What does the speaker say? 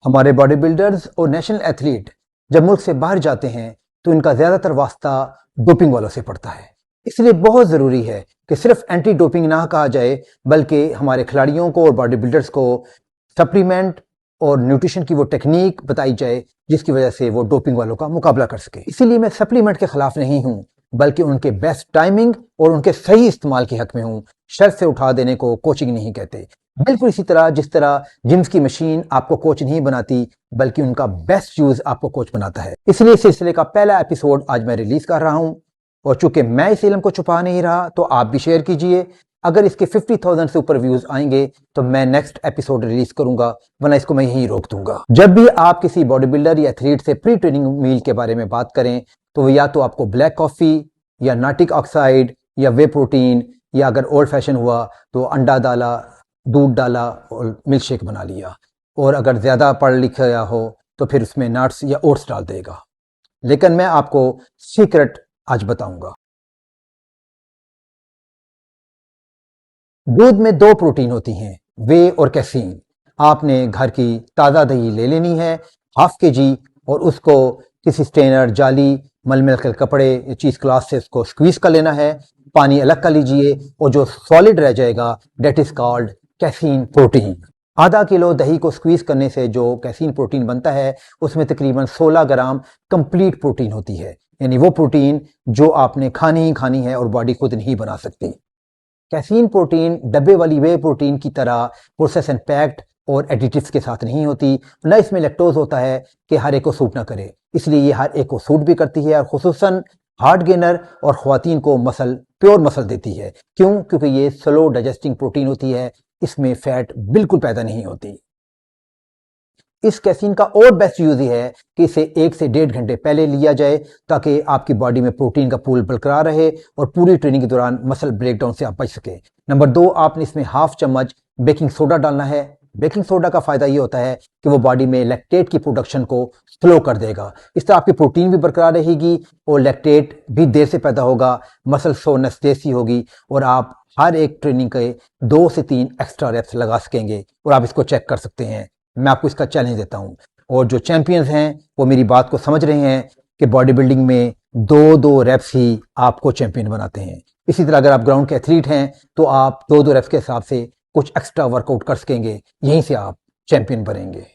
हमारे body builders और national athlete जब मुल्क से बाहर जाते हैं तो इनका ज़्यादातर वास्ता डोपिंग वालों से पड़ता है। इसलिए बहुत ज़रूरी है कि सिर्फ एंटी डोपिंग ना कहा जाए, बल्कि हमारे खिलाड़ियों को और बॉडी बिल्डर्स को सप्लीमेंट और न्यूट्रिशन की वो टेक्निक बताई जाए जिसकी वजह से वो डोपिंग वालों का मुकाबला कर सके। इसीलिए मैं सप्लीमेंट के खिलाफ नहीं हूँ, बल्कि उनके बेस्ट टाइमिंग और उनके सही इस्तेमाल के हक में हूँ। शर्त से उठा देने को कोचिंग नहीं कहते। बिल्कुल इसी तरह जिस तरह जिम्स की मशीन आपको कोच नहीं बनाती, बल्कि उनका बेस्ट यूज आपको कोच बनाता है। इसलिए इस सिलसिले का पहला एपिसोड आज मैं रिलीज कर रहा हूं, और चूंकि मैं इस इल्म को छुपा नहीं रहा तो आप भी शेयर कीजिए। अगर इसके 50,000 से ऊपर व्यूज आएंगे तो मैं नेक्स्ट एपिसोड रिलीज करूंगा, वरना इसको मैं यहीं रोक दूंगा। जब भी आप किसी बॉडी बिल्डर या एथलीट से प्री ट्रेनिंग मील के बारे में बात करें तो या तो आपको ब्लैक कॉफी या नाइट्रिक ऑक्साइड या वे प्रोटीन, या अगर ओल्ड फैशन हुआ तो अंडा डाला, दूध डाला और मिल्क शेक बना लिया, और अगर ज़्यादा पढ़ लिखा हो तो फिर उसमें नट्स या ओट्स डाल देगा। लेकिन मैं आपको सीक्रेट आज बताऊंगा। दूध में दो प्रोटीन होती हैं, वे और कैसीन। आपने घर की ताज़ा दही ले लेनी है, हाफ के जी, और उसको किसी स्ट्रेनर, जाली, मलमल के कपड़े या चीज क्लास से उसको स्क्वीज कर लेना है। पानी अलग कर लीजिए, और जो सॉलिड रह जाएगा that is called casein protein. आधा किलो दही को स्क्वीज करने से जो कैसीन प्रोटीन बनता है उसमें तकरीबन 16 ग्राम कंप्लीट प्रोटीन होती है, यानी वो प्रोटीन जो आपने खानी ही खानी है और बॉडी खुद नहीं बना सकती। कैसीन प्रोटीन डब्बे वाली वे प्रोटीन की तरह प्रोसेस एंड पैक्ड और एडिटिव्स के साथ नहीं होती, न इसमें लैक्टोज होता है कि हर एक को सूट ना करे। इसलिए ये हर एक को सूट भी करती है, और खुसूसन हार्ट गेनर और ख्वातीन को मसल, प्योर मसल देती है। क्यों? क्योंकि ये स्लो डाइजेस्टिंग प्रोटीन होती है, इसमें फैट बिल्कुल पैदा नहीं होती। इस कैसीन का और बेस्ट यूज ये है कि इसे 1 से 1.5 घंटे पहले लिया जाए, ताकि आपकी बॉडी में प्रोटीन का पूल बरकरार रहे और पूरी ट्रेनिंग के दौरान मसल ब्रेकडाउन से आप बच सके। नंबर 2, आपने इसमें हाफ चम्मच बेकिंग सोडा डालना है। बेकिंग सोडा का फायदा ये होता है कि वो बॉडी में लैक्टेट की प्रोडक्शन को स्लो कर देगा। इस तरह आपकी प्रोटीन भी बरकरार रहेगी और लैक्टेट भी देर से पैदा होगा, मसल सोनस देसी होगी, और आप हर एक ट्रेनिंग के 2 से 3 एक्स्ट्रा रेप्स लगा सकेंगे। और आप इसको चेक कर सकते हैं, मैं आपको इसका चैलेंज देता हूं। और जो चैंपियंस हैं वो मेरी बात को समझ रहे हैं कि बॉडी बिल्डिंग में 2-2 रेप्स ही आपको चैंपियन बनाते हैं। इसी तरह अगर आप ग्राउंड के एथलीट हैं तो आप 2-2 रेप्स के हिसाब से कुछ एक्स्ट्रा वर्कआउट कर सकेंगे, यहीं से आप चैंपियन बनेंगे।